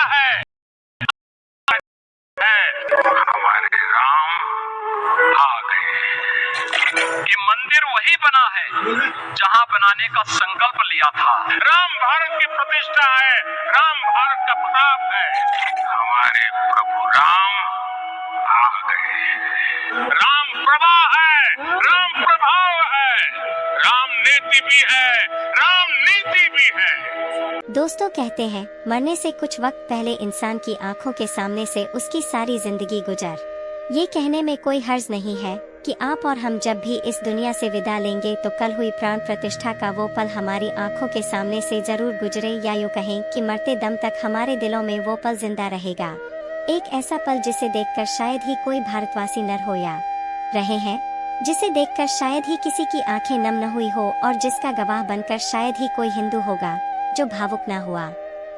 है। हमारे राम आ गए। ये मंदिर वही बना है जहाँ बनाने का संकल्प लिया था। राम भारत की प्रतिष्ठा है, राम भारत का प्रताप है। हमारे प्रभु राम आ गए। राम प्रभा है, राम प्रभाव है, राम नीति भी है, राम नीति भी है। दोस्तों कहते हैं मरने से कुछ वक्त पहले इंसान की आंखों के सामने से उसकी सारी जिंदगी गुजर। ये कहने में कोई हर्ज नहीं है कि आप और हम जब भी इस दुनिया से विदा लेंगे तो कल हुई प्राण प्रतिष्ठा का वो पल हमारी आंखों के सामने से जरूर गुजरे, या यूँ कहें कि मरते दम तक हमारे दिलों में वो पल जिंदा रहेगा। एक ऐसा पल जिसे देखकर शायद ही कोई भारतवासी नर हो या रहे हैं, जिसे देखकर शायद ही किसी की आंखें नम न हुई हो, और जिसका गवाह बनकर शायद ही कोई हिंदू होगा जो भावुक न हुआ।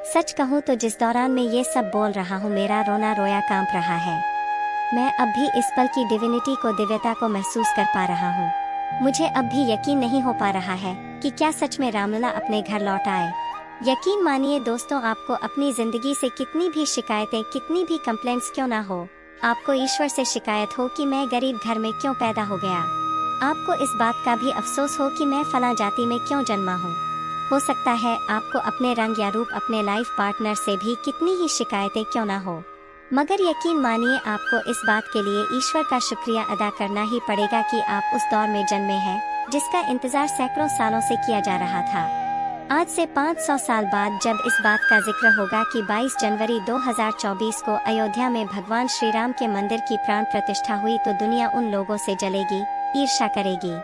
सच कहूँ तो जिस दौरान मैं ये सब बोल रहा हूँ मेरा रोना रोया कांप रहा है। मैं अब भी इस पल की डिविनिटी को, दिव्यता को महसूस कर पा रहा हूँ। मुझे अब भी यकीन नहीं हो पा रहा है कि क्या सच में रामलला अपने घर लौट आए। यकीन मानिए दोस्तों, आपको अपनी जिंदगी से कितनी भी शिकायतें, कितनी भी कंप्लेंट्स क्यों ना हो, आपको ईश्वर से शिकायत हो कि मैं गरीब घर में क्यों पैदा हो गया, आपको इस बात का भी अफसोस हो कि मैं फला जाति में क्यों जन्मा हूँ, हो सकता है आपको अपने रंग या रूप, अपने लाइफ पार्टनर से भी कितनी ही शिकायतें क्यों ना हो, मगर यकीन मानिए आपको इस बात के लिए ईश्वर का शुक्रिया अदा करना ही पड़ेगा कि आप उस दौर में जन्मे हैं जिसका इंतजार सैकड़ों सालों से किया जा रहा था। आज से 500 साल बाद जब इस बात का जिक्र होगा कि 22 जनवरी 2024 को अयोध्या में भगवान श्री राम के मंदिर की प्राण प्रतिष्ठा हुई, तो दुनिया उन लोगों से जलेगी, ईर्ष्या करेगी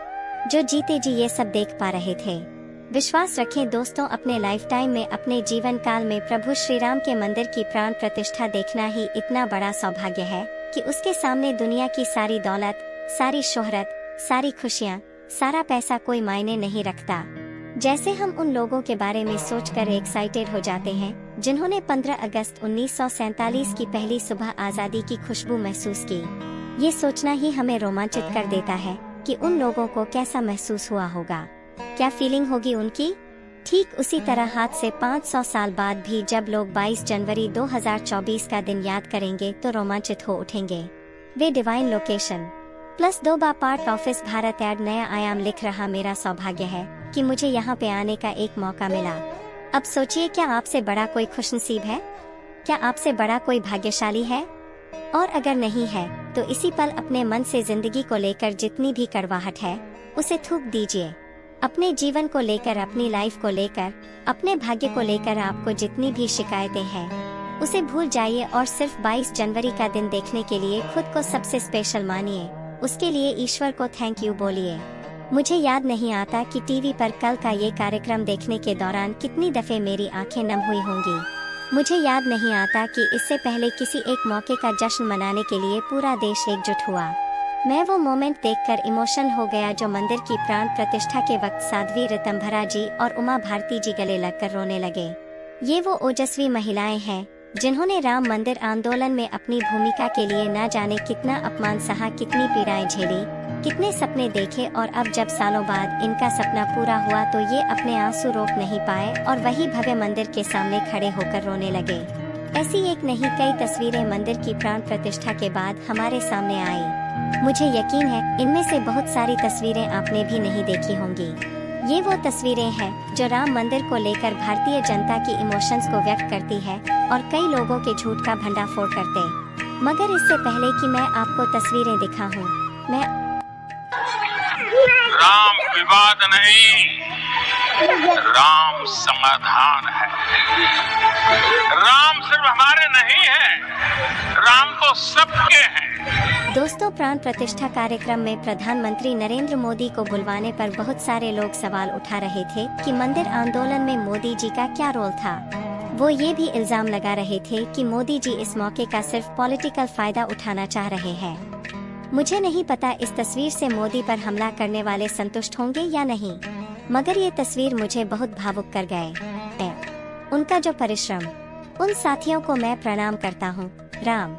जो जीते जी ये सब देख पा रहे थे। विश्वास रखें दोस्तों, अपने लाइफ टाइम में, अपने जीवन काल में प्रभु श्री राम के मंदिर की प्राण प्रतिष्ठा देखना ही इतना बड़ा सौभाग्य है कि उसके सामने दुनिया की सारी दौलत, सारी शोहरत, सारी खुशियाँ, सारा पैसा कोई मायने नहीं रखता। जैसे हम उन लोगों के बारे में सोचकर एक्साइटेड हो जाते हैं जिन्होंने 15 अगस्त 1947 की पहली सुबह आज़ादी की खुशबू महसूस की। ये सोचना ही हमें रोमांचित कर देता है कि उन लोगों को कैसा महसूस हुआ होगा, क्या फीलिंग होगी उनकी। ठीक उसी तरह हाथ से 500 साल बाद भी जब लोग 22 जनवरी 2024 का दिन याद करेंगे तो रोमांचित हो उठेंगे। Way divine location +2 part office Bharat add नया आयाम लिख रहा, मेरा सौभाग्य है कि मुझे यहाँ पे आने का एक मौका मिला। अब सोचिए, क्या आपसे बड़ा कोई खुशनसीब है, क्या आपसे बड़ा कोई भाग्यशाली है? और अगर नहीं है तो इसी पल अपने मन से जिंदगी को लेकर जितनी भी कड़वाहट है उसे थूक दीजिए। अपने जीवन को लेकर, अपनी लाइफ को लेकर, अपने भाग्य को लेकर आपको जितनी भी शिकायतें हैं उसे भूल जाइए और सिर्फ 22 जनवरी का दिन देखने के लिए खुद को सबसे स्पेशल मानिए। उसके लिए ईश्वर को थैंक यू बोलिए। मुझे याद नहीं आता कि टीवी पर कल का ये कार्यक्रम देखने के दौरान कितनी दफे मेरी आंखें नम हुई होंगी। मुझे याद नहीं आता कि इससे पहले किसी एक मौके का जश्न मनाने के लिए पूरा देश एकजुट हुआ। मैं वो मोमेंट देखकर इमोशनल हो गया जो मंदिर की प्राण प्रतिष्ठा के वक्त साध्वी ऋतंभरा जी और उमा भारती जी गले लगकर रोने लगे। ये वो ओजस्वी महिलाएं हैं जिन्होंने राम मंदिर आंदोलन में अपनी भूमिका के लिए न जाने कितना अपमान सहा, कितनी पीड़ाएं झेली, कितने सपने देखे, और अब जब सालों बाद इनका सपना पूरा हुआ तो ये अपने आंसू रोक नहीं पाए और वही भव्य मंदिर के सामने खड़े होकर रोने लगे। ऐसी एक नहीं कई तस्वीरें मंदिर की प्राण प्रतिष्ठा के बाद हमारे सामने आई। मुझे यकीन है इनमें से बहुत सारी तस्वीरें आपने भी नहीं देखी होंगी। ये वो तस्वीरें हैं जो राम मंदिर को लेकर भारतीय जनता की इमोशंस को व्यक्त करती है और कई लोगों के झूठ का भंडाफोड़ करते। मगर इससे पहले कि मैं आपको तस्वीरें दिखाऊं, मैं राम विवाद नहीं, राम समाधान है। राम सिर्फ हमारे नहीं है, राम तो सबके हैं। दोस्तों, प्राण प्रतिष्ठा कार्यक्रम में प्रधानमंत्री नरेंद्र मोदी को बुलवाने पर बहुत सारे लोग सवाल उठा रहे थे कि मंदिर आंदोलन में मोदी जी का क्या रोल था। वो ये भी इल्जाम लगा रहे थे कि मोदी जी इस मौके का सिर्फ पॉलिटिकल फायदा उठाना चाह रहे हैं। मुझे नहीं पता इस तस्वीर से मोदी पर हमला करने वाले संतुष्ट होंगे या नहीं, मगर ये तस्वीर मुझे बहुत भावुक कर गए। उनका जो परिश्रम, उन साथियों को मैं प्रणाम करता हूँ। राम